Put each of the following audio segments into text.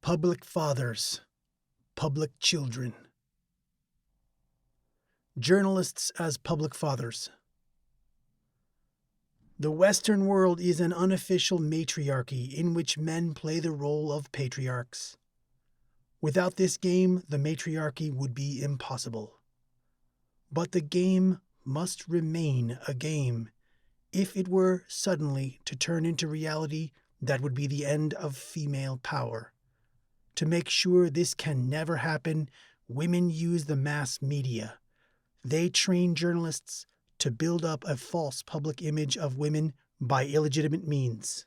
Public fathers, public children. Journalists as public fathers. The Western world is an unofficial matriarchy in which men play the role of patriarchs. Without this game, the matriarchy would be impossible. But the game must remain a game. If it were suddenly to turn into reality, that would be the end of female power. To make sure this can never happen, women use the mass media. They train journalists to build up a false public image of women by illegitimate means.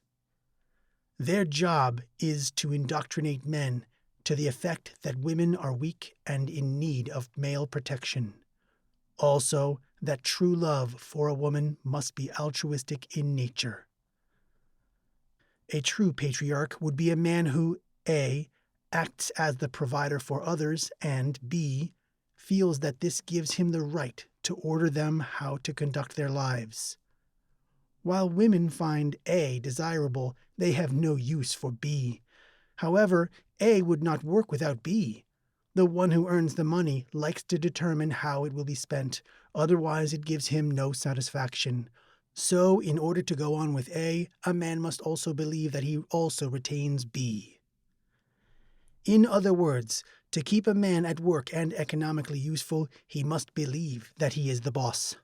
Their job is to indoctrinate men to the effect that women are weak and in need of male protection. Also, that true love for a woman must be altruistic in nature. A true patriarch would be a man who A. acts as the provider for others, and B. feels that this gives him the right to order them how to conduct their lives. While women find A desirable, they have no use for B. However, A would not work without B. The one who earns the money likes to determine how it will be spent, otherwise it gives him no satisfaction. So, in order to go on with A man must also believe that he also retains B. In other words, to keep a man at work and economically useful, he must believe that he is the boss.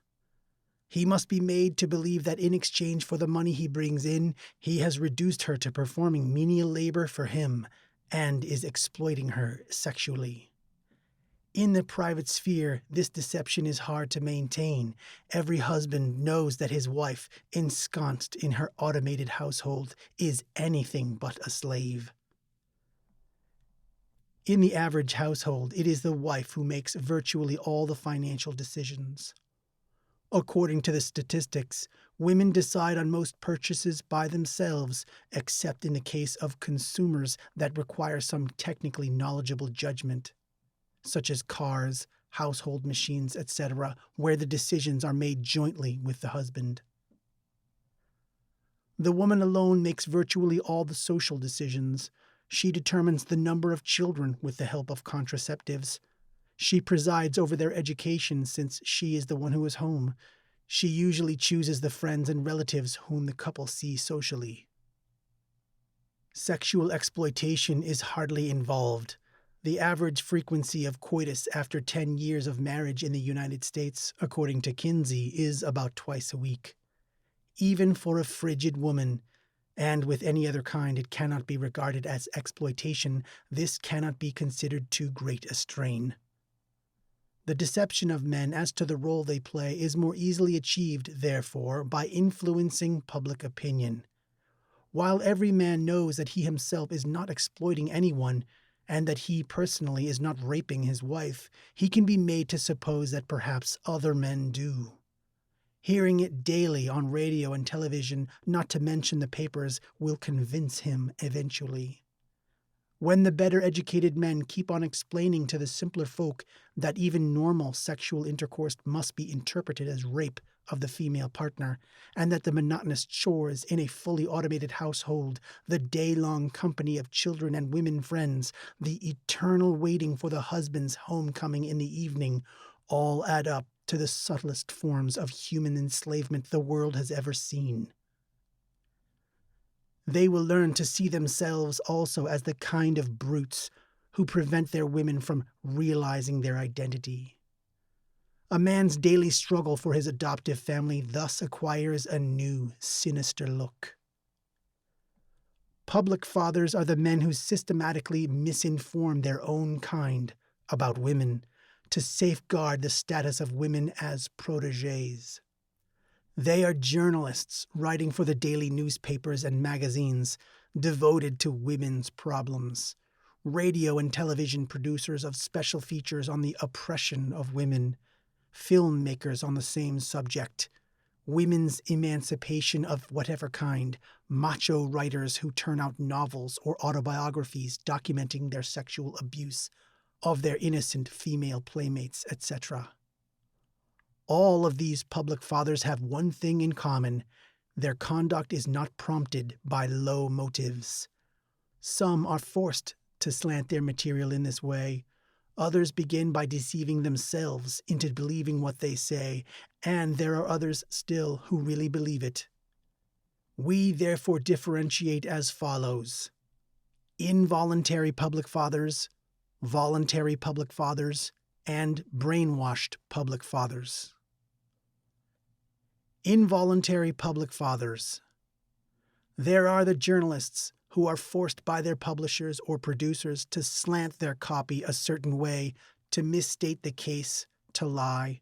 He must be made to believe that in exchange for the money he brings in, he has reduced her to performing menial labor for him and is exploiting her sexually. In the private sphere, this deception is hard to maintain. Every husband knows that his wife, ensconced in her automated household, is anything but a slave. In the average household, it is the wife who makes virtually all the financial decisions. According to the statistics, women decide on most purchases by themselves, except in the case of consumers that require some technically knowledgeable judgment, such as cars, household machines, etc., where the decisions are made jointly with the husband. The woman alone makes virtually all the social decisions. She determines the number of children with the help of contraceptives. She presides over their education since she is the one who is home. She usually chooses the friends and relatives whom the couple see socially. Sexual exploitation is hardly involved. The average frequency of coitus after 10 years of marriage in the United States, according to Kinsey, is about twice a week. Even for a frigid woman, and with any other kind it cannot be regarded as exploitation, this cannot be considered too great a strain. The deception of men as to the role they play is more easily achieved, therefore, by influencing public opinion. While every man knows that he himself is not exploiting anyone, and that he personally is not raping his wife, he can be made to suppose that perhaps other men do. Hearing it daily on radio and television, not to mention the papers, will convince him eventually. When the better educated men keep on explaining to the simpler folk that even normal sexual intercourse must be interpreted as rape of the female partner, and that the monotonous chores in a fully automated household, the day-long company of children and women friends, the eternal waiting for the husband's homecoming in the evening, all add up to the subtlest forms of human enslavement the world has ever seen. They will learn to see themselves also as the kind of brutes who prevent their women from realizing their identity. A man's daily struggle for his adoptive family thus acquires a new, sinister look. Public fathers are the men who systematically misinform their own kind about women to safeguard the status of women as protégées. They are journalists writing for the daily newspapers and magazines, devoted to women's problems, radio and television producers of special features on the oppression of women, filmmakers on the same subject, women's emancipation of whatever kind, macho writers who turn out novels or autobiographies documenting their sexual abuse of their innocent female playmates, etc. All of these public fathers have one thing in common: their conduct is not prompted by low motives. Some are forced to slant their material in this way. Others begin by deceiving themselves into believing what they say, and there are others still who really believe it. We therefore differentiate as follows: involuntary public fathers, voluntary public fathers, and brainwashed public fathers. Involuntary public fathers. There are the journalists who are forced by their publishers or producers to slant their copy a certain way, to misstate the case, to lie.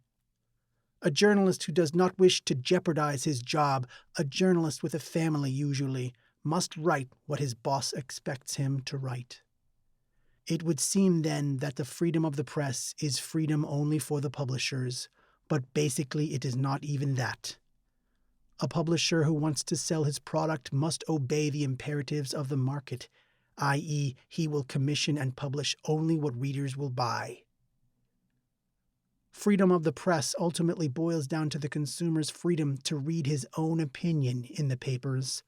A journalist who does not wish to jeopardize his job, a journalist with a family usually, must write what his boss expects him to write. It would seem then that the freedom of the press is freedom only for the publishers, but basically it is not even that. A publisher who wants to sell his product must obey the imperatives of the market, i.e., he will commission and publish only what readers will buy. Freedom of the press ultimately boils down to the consumer's freedom to read his own opinion in the papers.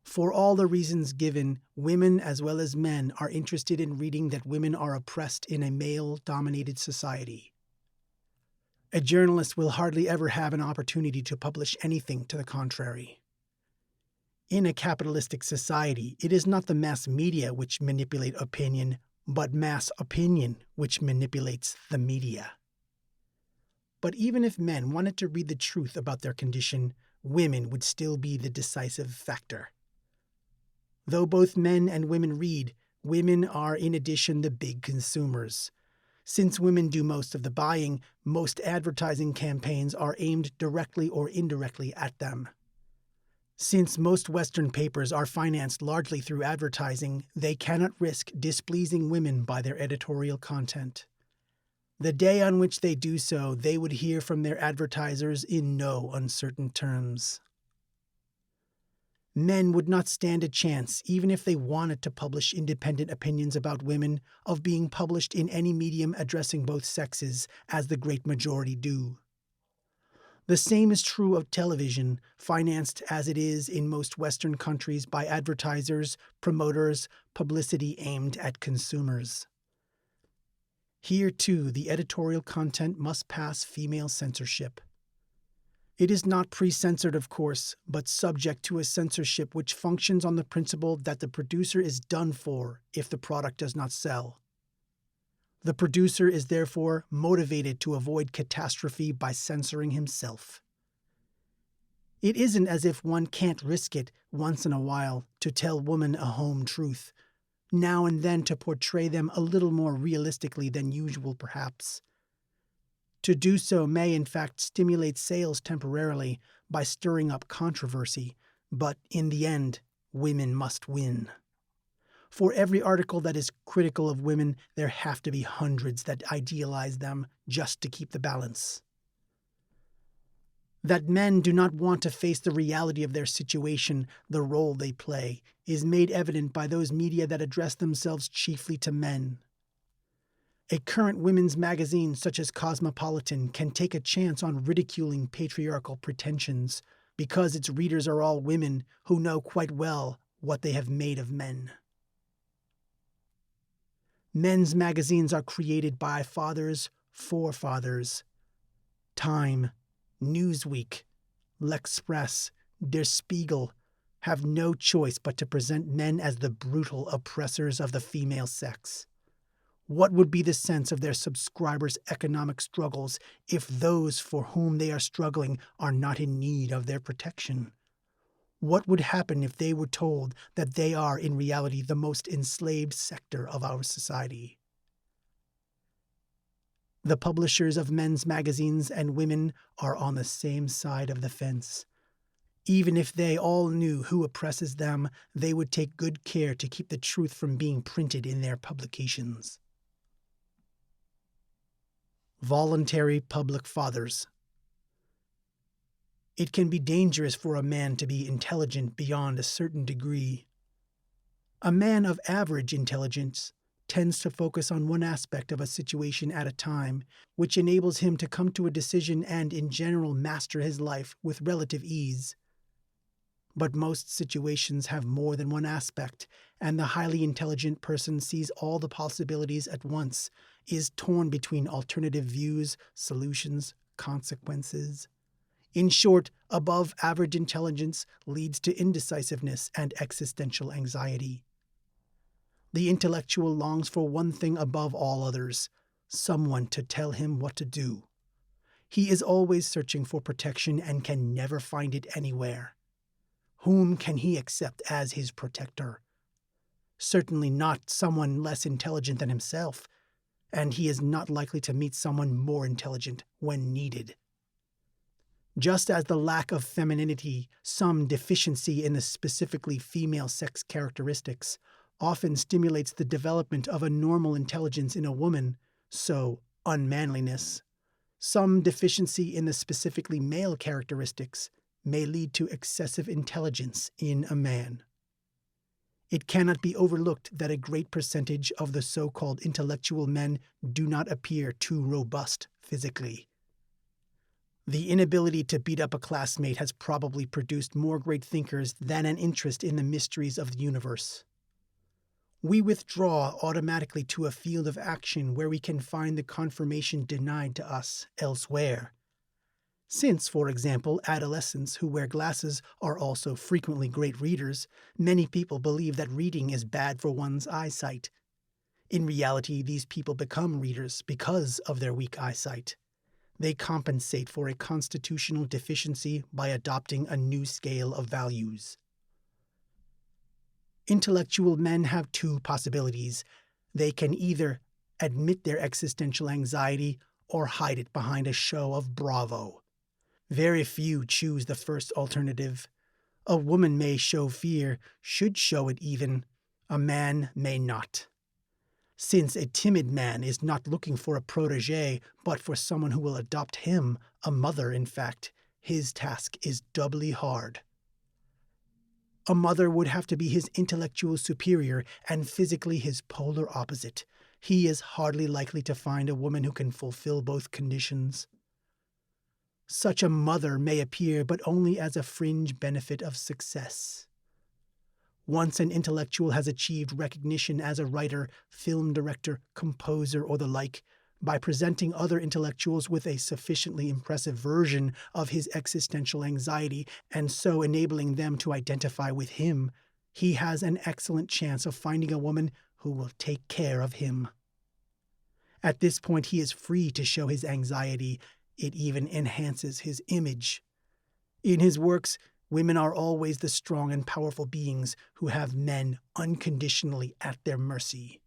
For all the reasons given, women as well as men are interested in reading that women are oppressed in a male-dominated society. A journalist will hardly ever have an opportunity to publish anything to the contrary. In a capitalistic society, it is not the mass media which manipulate opinion, but mass opinion which manipulates the media. But even if men wanted to read the truth about their condition, women would still be the decisive factor. Though both men and women read, women are in addition the big consumers. Since women do most of the buying, most advertising campaigns are aimed directly or indirectly at them. Since most Western papers are financed largely through advertising, they cannot risk displeasing women by their editorial content. The day on which they do so, they would hear from their advertisers in no uncertain terms. Men would not stand a chance, even if they wanted to publish independent opinions about women, of being published in any medium addressing both sexes, as the great majority do. The same is true of television, financed as it is in most Western countries by advertisers, promoters, publicity aimed at consumers. Here, too, the editorial content must pass female censorship. It is not pre-censored, of course, but subject to a censorship which functions on the principle that the producer is done for if the product does not sell. The producer is therefore motivated to avoid catastrophe by censoring himself. It isn't as if one can't risk it once in a while to tell women a home truth, now and then to portray them a little more realistically than usual perhaps. To do so may in fact stimulate sales temporarily by stirring up controversy, but in the end, women must win. For every article that is critical of women, there have to be hundreds that idealize them just to keep the balance. That men do not want to face the reality of their situation, the role they play, is made evident by those media that address themselves chiefly to men. A current women's magazine such as Cosmopolitan can take a chance on ridiculing patriarchal pretensions because its readers are all women who know quite well what they have made of men. Men's magazines are created by fathers for fathers. Time, Newsweek, L'Express, Der Spiegel have no choice but to present men as the brutal oppressors of the female sex. What would be the sense of their subscribers' economic struggles if those for whom they are struggling are not in need of their protection? What would happen if they were told that they are in reality the most enslaved sector of our society? The publishers of men's magazines and women are on the same side of the fence. Even if they all knew who oppresses them, they would take good care to keep the truth from being printed in their publications. Voluntary public fathers. It can be dangerous for a man to be intelligent beyond a certain degree. A man of average intelligence tends to focus on one aspect of a situation at a time, which enables him to come to a decision and, in general, master his life with relative ease. But most situations have more than one aspect, and the highly intelligent person sees all the possibilities at once, is torn between alternative views, solutions, consequences. In short, above average intelligence leads to indecisiveness and existential anxiety. The intellectual longs for one thing above all others: someone to tell him what to do. He is always searching for protection and can never find it anywhere. Whom can he accept as his protector? Certainly not someone less intelligent than himself, and he is not likely to meet someone more intelligent when needed. Just as the lack of femininity, some deficiency in the specifically female sex characteristics, often stimulates the development of a normal intelligence in a woman, so unmanliness, some deficiency in the specifically male characteristics, may lead to excessive intelligence in a man. It cannot be overlooked that a great percentage of the so-called intellectual men do not appear too robust physically. The inability to beat up a classmate has probably produced more great thinkers than an interest in the mysteries of the universe. We withdraw automatically to a field of action where we can find the confirmation denied to us elsewhere. Since, for example, adolescents who wear glasses are also frequently great readers, many people believe that reading is bad for one's eyesight. In reality, these people become readers because of their weak eyesight. They compensate for a constitutional deficiency by adopting a new scale of values. Intellectual men have two possibilities. They can either admit their existential anxiety or hide it behind a show of bravo. Very few choose the first alternative. A woman may show fear, should show it even. A man may not. Since a timid man is not looking for a protégé, but for someone who will adopt him, a mother, in fact, his task is doubly hard. A mother would have to be his intellectual superior and physically his polar opposite. He is hardly likely to find a woman who can fulfill both conditions. Such a mother may appear, but only as a fringe benefit of success. Once an intellectual has achieved recognition as a writer, film director, composer, or the like, by presenting other intellectuals with a sufficiently impressive version of his existential anxiety and so enabling them to identify with him, he has an excellent chance of finding a woman who will take care of him. At this point, he is free to show his anxiety. It even enhances his image. In his works, women are always the strong and powerful beings who have men unconditionally at their mercy.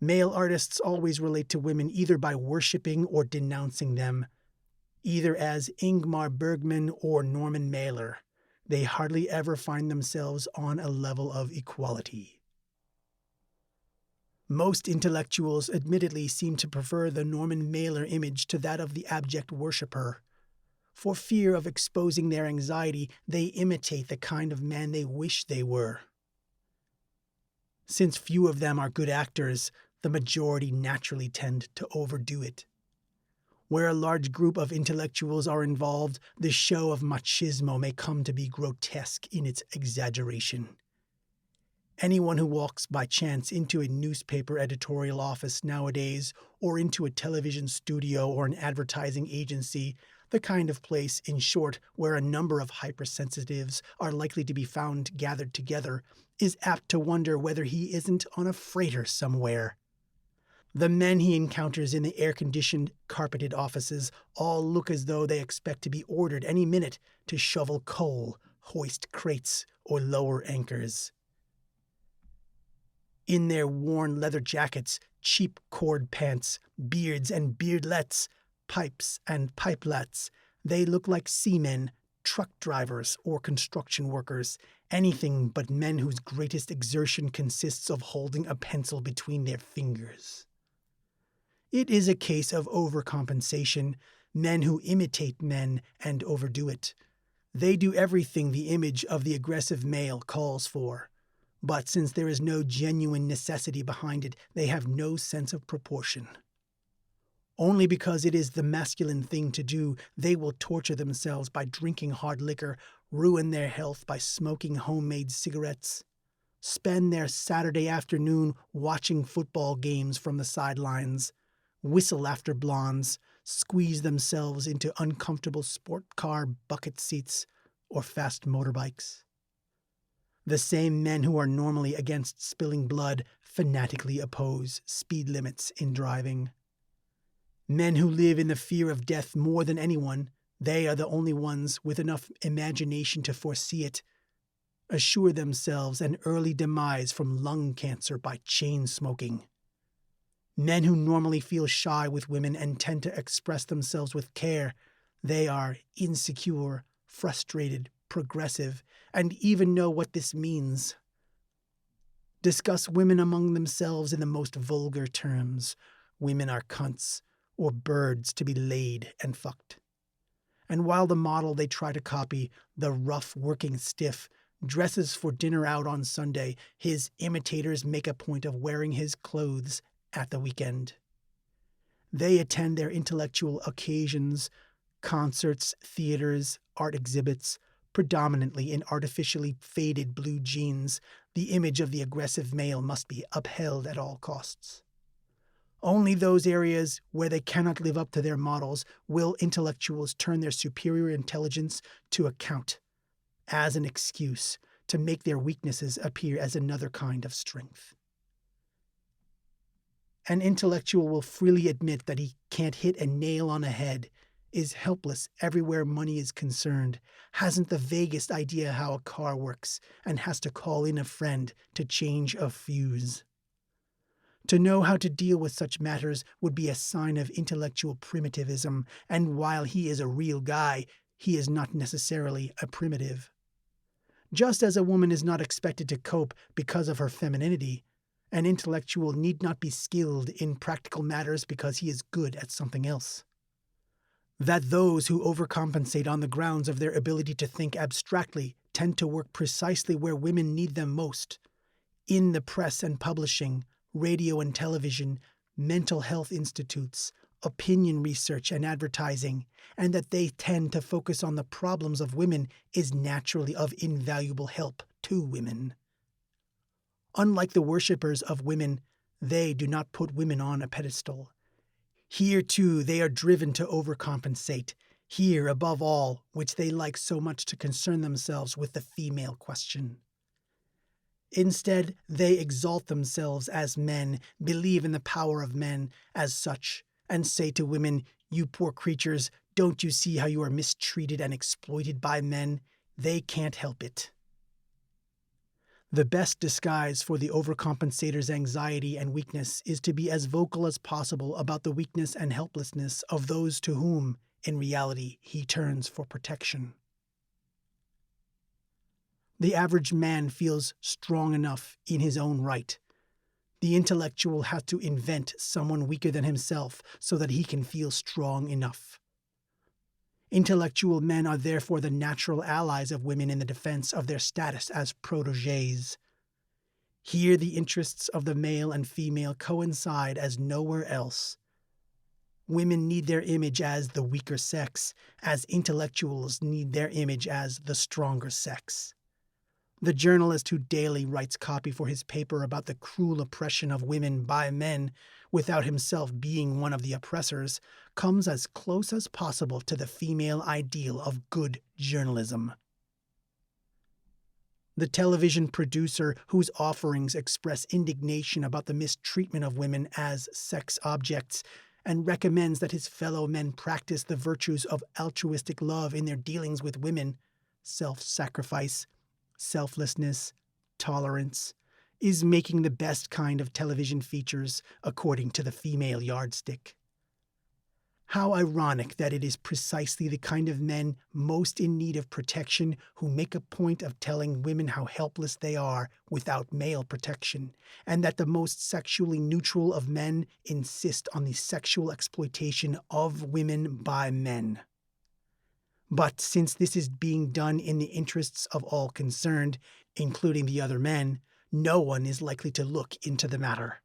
Male artists always relate to women either by worshipping or denouncing them, either as Ingmar Bergman or Norman Mailer. They hardly ever find themselves on a level of equality. Most intellectuals admittedly seem to prefer the Norman Mailer image to that of the abject worshipper. For fear of exposing their anxiety, they imitate the kind of man they wish they were. Since few of them are good actors, the majority naturally tend to overdo it. Where a large group of intellectuals are involved, the show of machismo may come to be grotesque in its exaggeration. Anyone who walks by chance into a newspaper editorial office nowadays, or into a television studio or an advertising agency, the kind of place, in short, where a number of hypersensitives are likely to be found gathered together, is apt to wonder whether he isn't on a freighter somewhere. The men he encounters in the air-conditioned, carpeted offices all look as though they expect to be ordered any minute to shovel coal, hoist crates, or lower anchors. In their worn leather jackets, cheap cord pants, beards and beardlets, pipes and pipelets, they look like seamen, truck drivers, or construction workers, anything but men whose greatest exertion consists of holding a pencil between their fingers. It is a case of overcompensation, men who imitate men and overdo it. They do everything the image of the aggressive male calls for. But since there is no genuine necessity behind it, they have no sense of proportion. Only because it is the masculine thing to do, they will torture themselves by drinking hard liquor, ruin their health by smoking homemade cigarettes, spend their Saturday afternoon watching football games from the sidelines, whistle after blondes, squeeze themselves into uncomfortable sport car bucket seats or fast motorbikes. The same men who are normally against spilling blood fanatically oppose speed limits in driving. Men who live in the fear of death more than anyone, they are the only ones with enough imagination to foresee it, assure themselves an early demise from lung cancer by chain smoking. Men who normally feel shy with women and tend to express themselves with care, they are insecure, frustrated, progressive, and even know what this means. Discuss women among themselves in the most vulgar terms. Women are cunts, or birds to be laid and fucked. And while the model they try to copy, the rough working stiff, dresses for dinner out on Sunday, his imitators make a point of wearing his clothes at the weekend. They attend their intellectual occasions, concerts, theaters, art exhibits, predominantly in artificially faded blue jeans. The image of the aggressive male must be upheld at all costs. Only those areas where they cannot live up to their models will intellectuals turn their superior intelligence to account, as an excuse to make their weaknesses appear as another kind of strength. An intellectual will freely admit that he can't hit a nail on a head, is helpless everywhere money is concerned, hasn't the vaguest idea how a car works, and has to call in a friend to change a fuse. To know how to deal with such matters would be a sign of intellectual primitivism, and while he is a real guy, he is not necessarily a primitive. Just as a woman is not expected to cope because of her femininity, an intellectual need not be skilled in practical matters because he is good at something else. That those who overcompensate on the grounds of their ability to think abstractly tend to work precisely where women need them most, in the press and publishing, radio and television, mental health institutes, opinion research and advertising, and that they tend to focus on the problems of women is naturally of invaluable help to women. Unlike the worshippers of women, they do not put women on a pedestal. Here, too, they are driven to overcompensate. Here, above all, which they like so much to concern themselves with the female question. Instead, they exalt themselves as men, believe in the power of men as such, and say to women, "You poor creatures, don't you see how you are mistreated and exploited by men? They can't help it." The best disguise for the overcompensator's anxiety and weakness is to be as vocal as possible about the weakness and helplessness of those to whom, in reality, he turns for protection. The average man feels strong enough in his own right. The intellectual has to invent someone weaker than himself so that he can feel strong enough. Intellectual men are therefore the natural allies of women in the defense of their status as protégés. Here the interests of the male and female coincide as nowhere else. Women need their image as the weaker sex, as intellectuals need their image as the stronger sex. The journalist who daily writes copy for his paper about the cruel oppression of women by men, without himself being one of the oppressors, comes as close as possible to the female ideal of good journalism. The television producer whose offerings express indignation about the mistreatment of women as sex objects and recommends that his fellow men practice the virtues of altruistic love in their dealings with women, self-sacrifice, selflessness, tolerance, is making the best kind of television features according to the female yardstick. How ironic that it is precisely the kind of men most in need of protection who make a point of telling women how helpless they are without male protection, and that the most sexually neutral of men insist on the sexual exploitation of women by men. But since this is being done in the interests of all concerned, including the other men, no one is likely to look into the matter.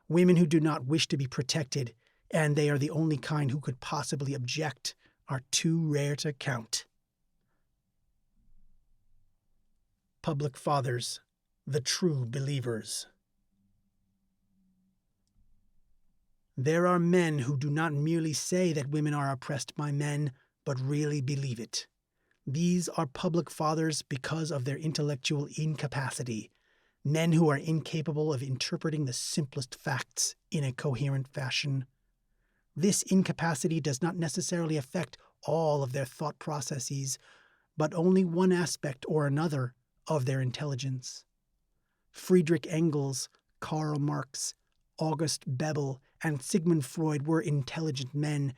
Women who do not wish to be protected, and they are the only kind who could possibly object, are too rare to count. Public fathers, the true believers. There are men who do not merely say that women are oppressed by men, but really believe it. These are public fathers because of their intellectual incapacity, men who are incapable of interpreting the simplest facts in a coherent fashion. This incapacity does not necessarily affect all of their thought processes, but only one aspect or another of their intelligence. Friedrich Engels, Karl Marx, August Bebel, and Sigmund Freud were intelligent men,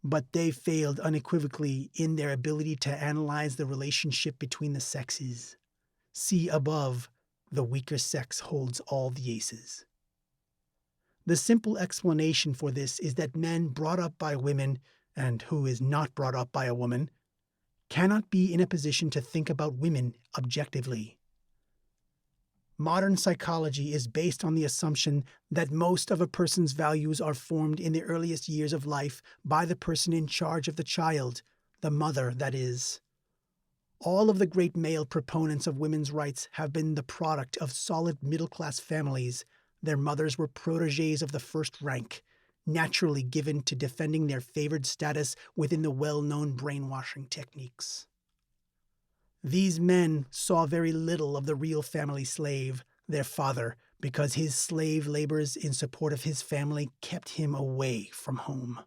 but they failed unequivocally in their ability to analyze the relationship between the sexes. See above, the weaker sex holds all the aces. The simple explanation for this is that men brought up by women, and who is not brought up by a woman, cannot be in a position to think about women objectively. Modern psychology is based on the assumption that most of a person's values are formed in the earliest years of life by the person in charge of the child, the mother, that is. All of the great male proponents of women's rights have been the product of solid middle-class families. Their mothers were protégées of the first rank, naturally given to defending their favored status within the well-known brainwashing techniques. These men saw very little of the real family slave, their father, because his slave labors in support of his family kept him away from home.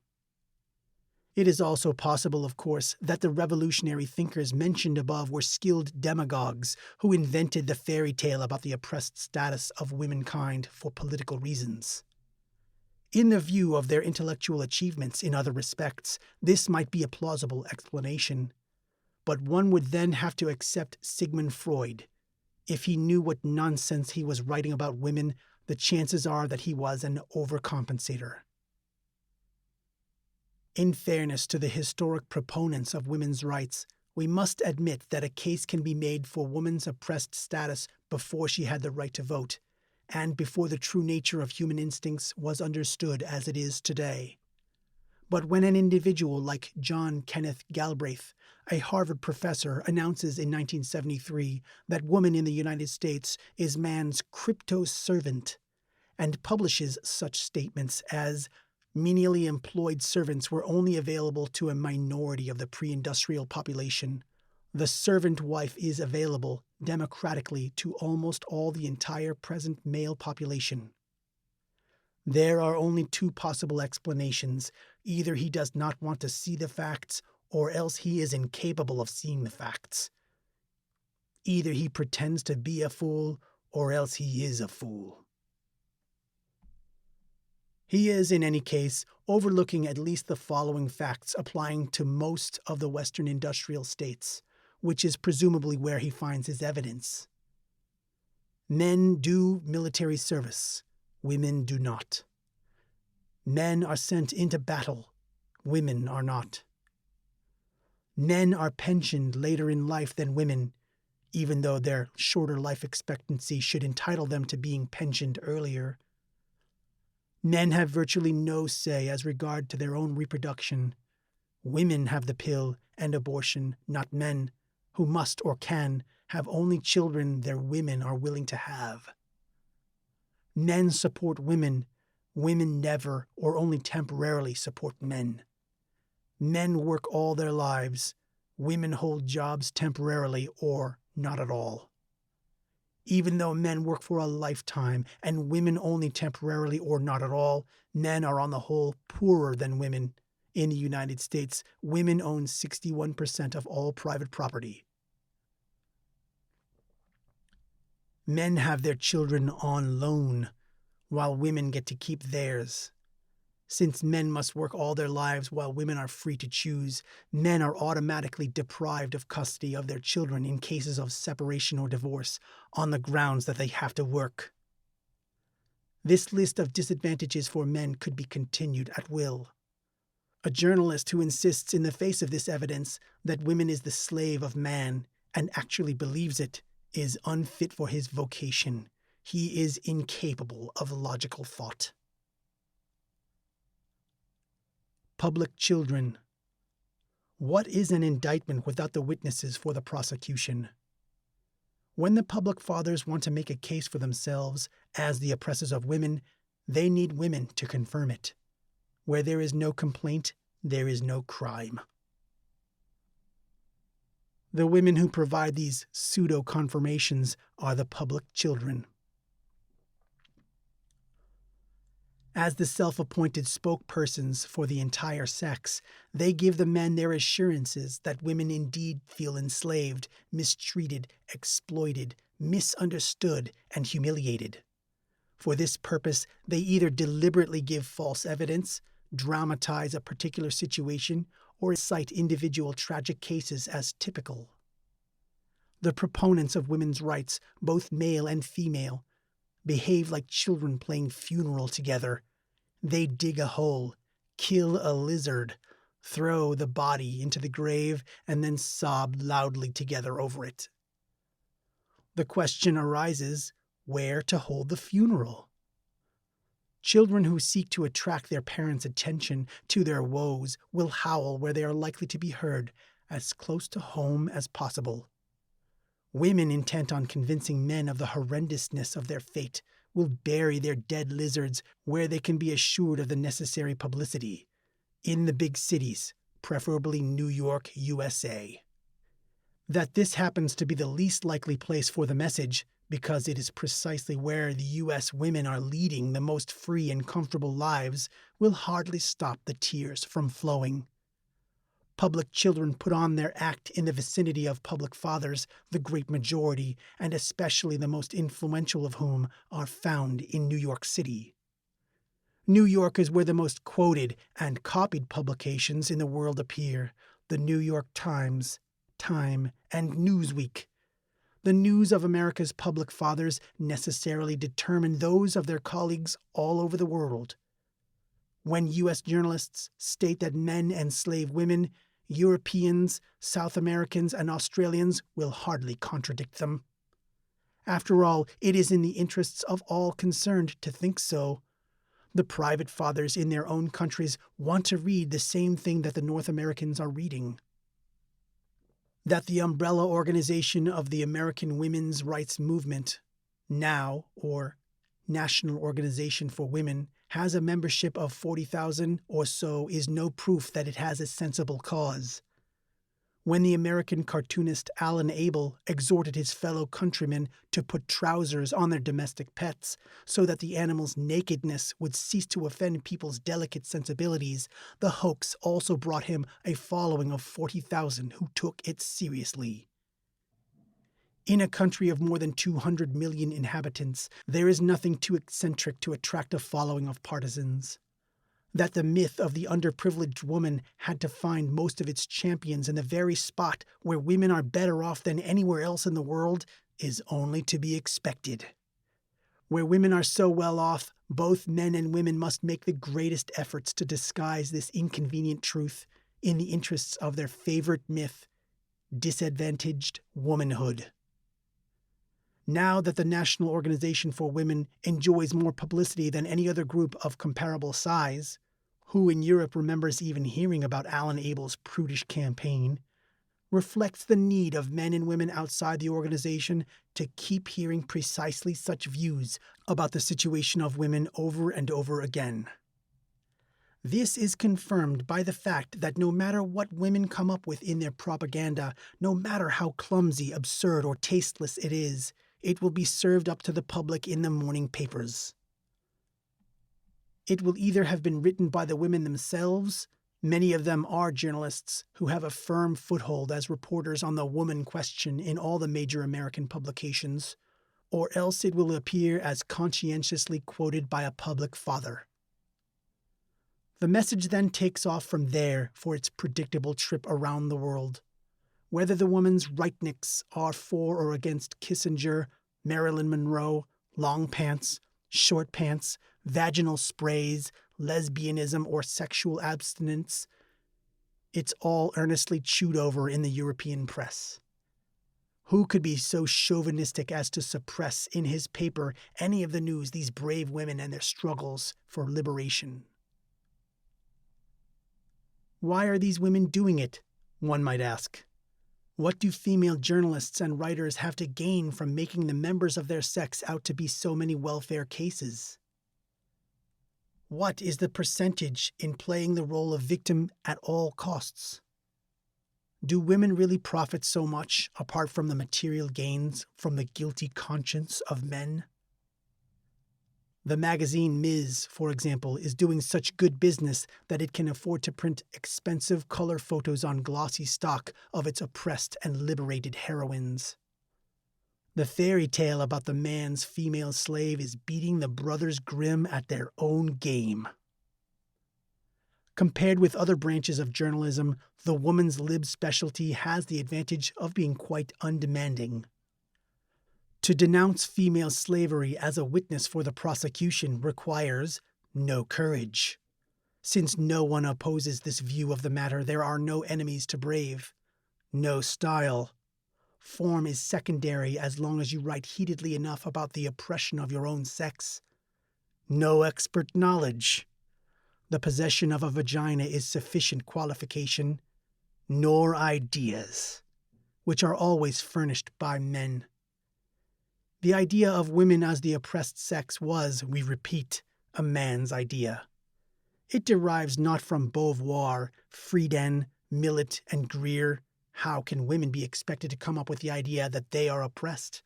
It is also possible, of course, that the revolutionary thinkers mentioned above were skilled demagogues who invented the fairy tale about the oppressed status of womankind for political reasons. In the view of their intellectual achievements in other respects, this might be a plausible explanation. But one would then have to accept Sigmund Freud. If he knew what nonsense he was writing about women, the chances are that he was an overcompensator. In fairness to the historic proponents of women's rights, we must admit that a case can be made for woman's oppressed status before she had the right to vote, and before the true nature of human instincts was understood as it is today. But when an individual like John Kenneth Galbraith, a Harvard professor, announces in 1973 that woman in the United States is man's crypto-servant, and publishes such statements as menially employed servants were only available to a minority of the pre-industrial population, the servant wife is available democratically to almost all the entire present male population. There are only two possible explanations. Either he does not want to see the facts, or else he is incapable of seeing the facts. Either he pretends to be a fool, or else he is a fool. He is, in any case, overlooking at least the following facts applying to most of the Western industrial states, which is presumably where he finds his evidence. Men do military service. Women do not. Men are sent into battle. Women are not. Men are pensioned later in life than women, even though their shorter life expectancy should entitle them to being pensioned earlier. Men have virtually no say as regard to their own reproduction. Women have the pill and abortion, not men, who must or can have only children their women are willing to have. Men support women. Women never or only temporarily support men. Men work all their lives. Women hold jobs temporarily or not at all. Even though men work for a lifetime and women only temporarily or not at all, men are on the whole poorer than women. In the United States, women own 61% of all private property. Men have their children on loan, while women get to keep theirs. Since men must work all their lives while women are free to choose, men are automatically deprived of custody of their children in cases of separation or divorce on the grounds that they have to work. This list of disadvantages for men could be continued at will. A journalist who insists in the face of this evidence that women is the slave of man and actually believes it is unfit for his vocation. He is incapable of logical thought. Public children. What is an indictment without the witnesses for the prosecution? When the public fathers want to make a case for themselves as the oppressors of women, they need women to confirm it. Where there is no complaint, there is no crime. The women who provide these pseudo-confirmations are the public children. As the self-appointed spokespersons for the entire sex, they give the men their assurances that women indeed feel enslaved, mistreated, exploited, misunderstood, and humiliated. For this purpose, they either deliberately give false evidence, dramatize a particular situation, or cite individual tragic cases as typical. The proponents of women's rights, both male and female, behave like children playing funeral together. They dig a hole, kill a lizard, throw the body into the grave, and then sob loudly together over it. The question arises, where to hold the funeral? Children who seek to attract their parents' attention to their woes will howl where they are likely to be heard, as close to home as possible. Women intent on convincing men of the horrendousness of their fate will bury their dead lizards where they can be assured of the necessary publicity, in the big cities, preferably New York, USA. That this happens to be the least likely place for the message, because it is precisely where the U.S. women are leading the most free and comfortable lives, will hardly stop the tears from flowing. Public children put on their act in the vicinity of public fathers, the great majority, and especially the most influential of whom, are found in New York City. New York is where the most quoted and copied publications in the world appear: the New York Times, Time, and Newsweek. The news of America's public fathers necessarily determine those of their colleagues all over the world. When U.S. journalists state that men enslave women, Europeans, South Americans, and Australians will hardly contradict them. After all, it is in the interests of all concerned to think so. The private fathers in their own countries want to read the same thing that the North Americans are reading. That the umbrella organization of the American women's rights movement, NOW, or National Organization for Women, has a membership of 40,000 or so is no proof that it has a sensible cause. When the American cartoonist Alan Abel exhorted his fellow countrymen to put trousers on their domestic pets so that the animal's nakedness would cease to offend people's delicate sensibilities, the hoax also brought him a following of 40,000 who took it seriously. In a country of more than 200 million inhabitants, there is nothing too eccentric to attract a following of partisans. That the myth of the underprivileged woman had to find most of its champions in the very spot where women are better off than anywhere else in the world is only to be expected. Where women are so well off, both men and women must make the greatest efforts to disguise this inconvenient truth in the interests of their favorite myth, disadvantaged womanhood. Now that the National Organization for Women enjoys more publicity than any other group of comparable size, who in Europe remembers even hearing about Alan Abel's prudish campaign, reflects the need of men and women outside the organization to keep hearing precisely such views about the situation of women over and over again. This is confirmed by the fact that no matter what women come up with in their propaganda, no matter how clumsy, absurd, or tasteless it is, it will be served up to the public in the morning papers. It will either have been written by the women themselves, many of them are journalists who have a firm foothold as reporters on the woman question in all the major American publications, or else it will appear as conscientiously quoted by a public father. The message then takes off from there for its predictable trip around the world. Whether the woman's rightniks are for or against Kissinger, Marilyn Monroe, long pants, short pants, vaginal sprays, lesbianism, or sexual abstinence, it's all earnestly chewed over in the European press. Who could be so chauvinistic as to suppress in his paper any of the news these brave women and their struggles for liberation? Why are these women doing it, one might ask? What do female journalists and writers have to gain from making the members of their sex out to be so many welfare cases? What is the percentage in playing the role of victim at all costs? Do women really profit so much, apart from the material gains, from the guilty conscience of men? The magazine Ms., for example, is doing such good business that it can afford to print expensive color photos on glossy stock of its oppressed and liberated heroines. The fairy tale about the man's female slave is beating the brothers Grimm at their own game. Compared with other branches of journalism, the woman's lib specialty has the advantage of being quite undemanding. To denounce female slavery as a witness for the prosecution requires no courage. Since no one opposes this view of the matter, there are no enemies to brave. No style. Form is secondary as long as you write heatedly enough about the oppression of your own sex. No expert knowledge. The possession of a vagina is sufficient qualification. Nor ideas, which are always furnished by men. The idea of women as the oppressed sex was, we repeat, a man's idea. It derives not from Beauvoir, Friedan, Millet, and Greer. How can women be expected to come up with the idea that they are oppressed?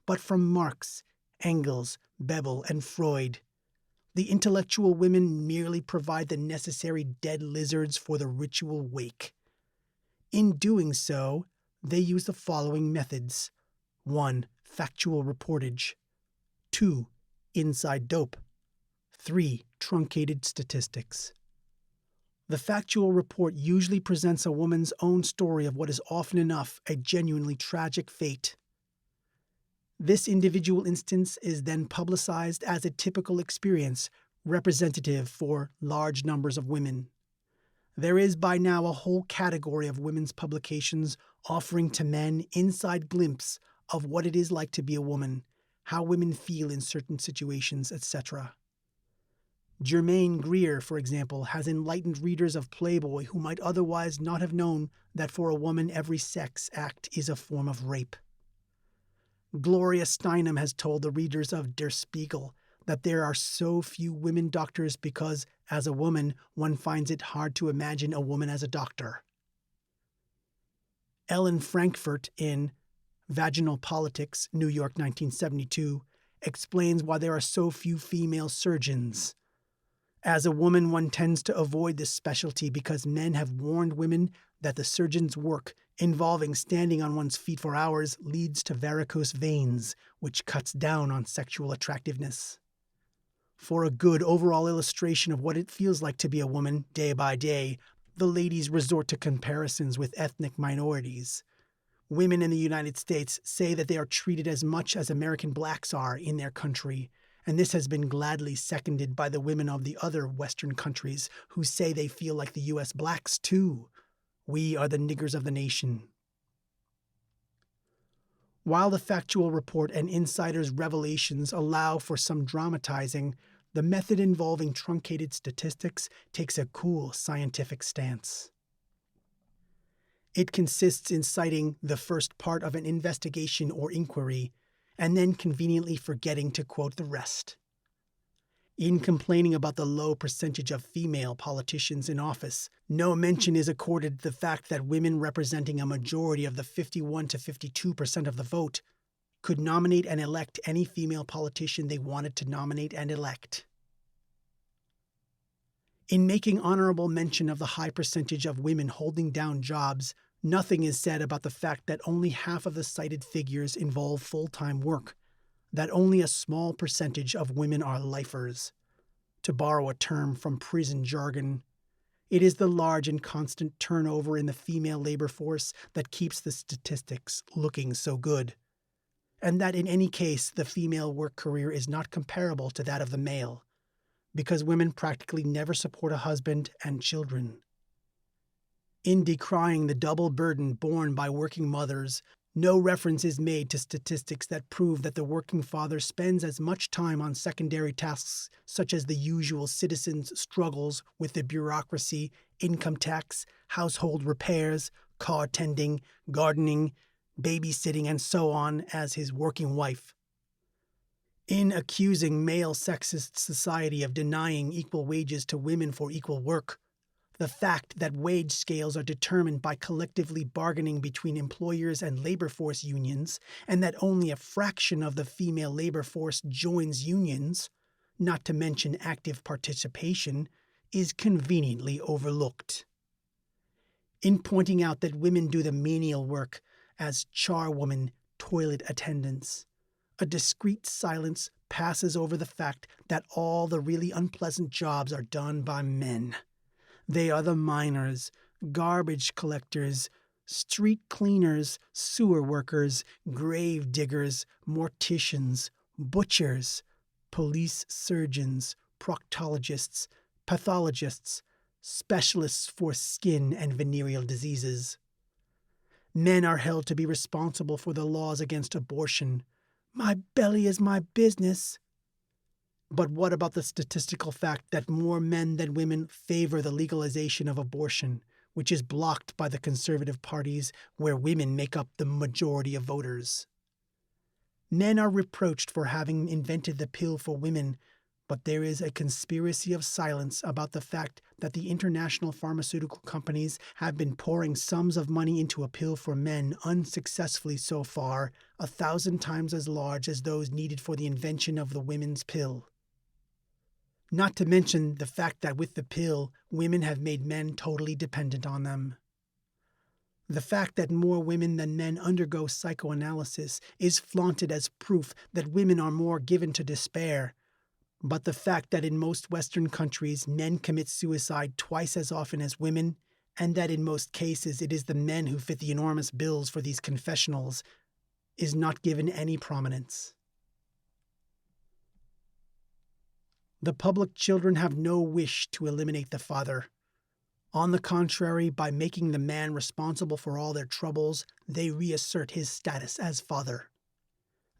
But from Marx, Engels, Bebel, and Freud. The intellectual women merely provide the necessary dead lizards for the ritual wake. In doing so, they use the following methods. 1. Factual reportage. 2. Inside dope. 3. Truncated statistics. The factual report usually presents a woman's own story of what is often enough a genuinely tragic fate. This individual instance is then publicized as a typical experience, representative for large numbers of women. There is by now a whole category of women's publications offering to men inside glimpse of what it is like to be a woman, how women feel in certain situations, etc. Germaine Greer, for example, has enlightened readers of Playboy who might otherwise not have known that for a woman every sex act is a form of rape. Gloria Steinem has told the readers of Der Spiegel that there are so few women doctors because, as a woman, one finds it hard to imagine a woman as a doctor. Ellen Frankfurt in Vaginal Politics, New York 1972, explains why there are so few female surgeons. As a woman, one tends to avoid this specialty because men have warned women that the surgeon's work, involving standing on one's feet for hours, leads to varicose veins, which cuts down on sexual attractiveness. For a good overall illustration of what it feels like to be a woman day by day, the ladies resort to comparisons with ethnic minorities. Women in the United States say that they are treated as much as American blacks are in their country, and this has been gladly seconded by the women of the other Western countries who say they feel like the U.S. blacks too. We are the niggers of the nation. While the factual report and insiders' revelations allow for some dramatizing, the method involving truncated statistics takes a cool scientific stance. It consists in citing the first part of an investigation or inquiry, and then conveniently forgetting to quote the rest. In complaining about the low percentage of female politicians in office, no mention is accorded to the fact that women representing a majority of the 51 to 52% of the vote could nominate and elect any female politician they wanted to nominate and elect. In making honorable mention of the high percentage of women holding down jobs, nothing is said about the fact that only half of the cited figures involve full-time work, that only a small percentage of women are lifers. To borrow a term from prison jargon, it is the large and constant turnover in the female labor force that keeps the statistics looking so good, and that in any case the female work career is not comparable to that of the male, because women practically never support a husband and children. In decrying the double burden borne by working mothers, no reference is made to statistics that prove that the working father spends as much time on secondary tasks such as the usual citizens' struggles with the bureaucracy, income tax, household repairs, car tending, gardening, babysitting, and so on as his working wife. In accusing male sexist society of denying equal wages to women for equal work, the fact that wage scales are determined by collectively bargaining between employers and labor force unions, and that only a fraction of the female labor force joins unions, not to mention active participation, is conveniently overlooked. In pointing out that women do the menial work as charwomen, toilet attendants, a discreet silence passes over the fact that all the really unpleasant jobs are done by men. They are the miners, garbage collectors, street cleaners, sewer workers, grave diggers, morticians, butchers, police surgeons, proctologists, pathologists, specialists for skin and venereal diseases. Men are held to be responsible for the laws against abortion. My belly is my business. But what about the statistical fact that more men than women favor the legalization of abortion, which is blocked by the conservative parties where women make up the majority of voters? Men are reproached for having invented the pill for women, but there is a conspiracy of silence about the fact that the international pharmaceutical companies have been pouring sums of money into a pill for men unsuccessfully so far, 1,000 times as large as those needed for the invention of the women's pill. Not to mention the fact that with the pill, women have made men totally dependent on them. The fact that more women than men undergo psychoanalysis is flaunted as proof that women are more given to despair. But the fact that in most Western countries men commit suicide twice as often as women, and that in most cases it is the men who fit the enormous bills for these confessionals, is not given any prominence. The public children have no wish to eliminate the father. On the contrary, by making the man responsible for all their troubles, they reassert his status as father.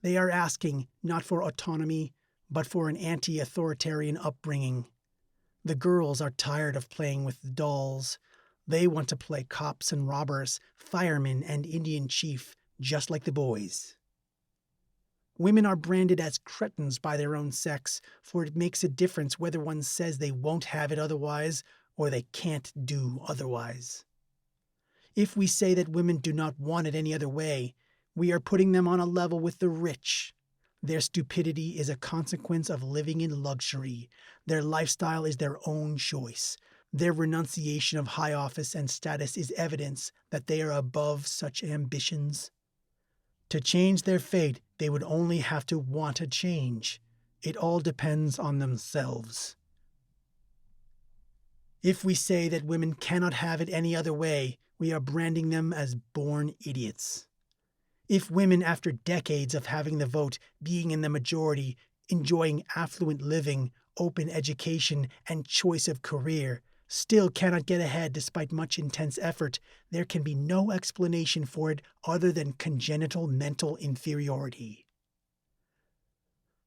They are asking not for autonomy, but for an anti-authoritarian upbringing. The girls are tired of playing with dolls. They want to play cops and robbers, firemen and Indian chief, just like the boys. Women are branded as cretins by their own sex, for it makes a difference whether one says they won't have it otherwise or they can't do otherwise. If we say that women do not want it any other way, we are putting them on a level with the rich. Their stupidity is a consequence of living in luxury. Their lifestyle is their own choice. Their renunciation of high office and status is evidence that they are above such ambitions. To change their fate, they would only have to want a change. It all depends on themselves. If we say that women cannot have it any other way, we are branding them as born idiots. If women, after decades of having the vote, being in the majority, enjoying affluent living, open education, and choice of career, still cannot get ahead despite much intense effort, there can be no explanation for it other than congenital mental inferiority.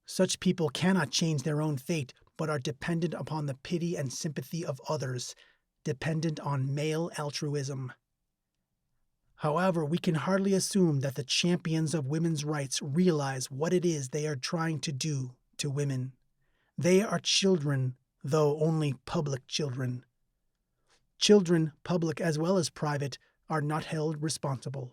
Such people cannot change their own fate, but are dependent upon the pity and sympathy of others, dependent on male altruism. However, we can hardly assume that the champions of women's rights realize what it is they are trying to do to women. They are children, though only public children. Children, public as well as private, are not held responsible.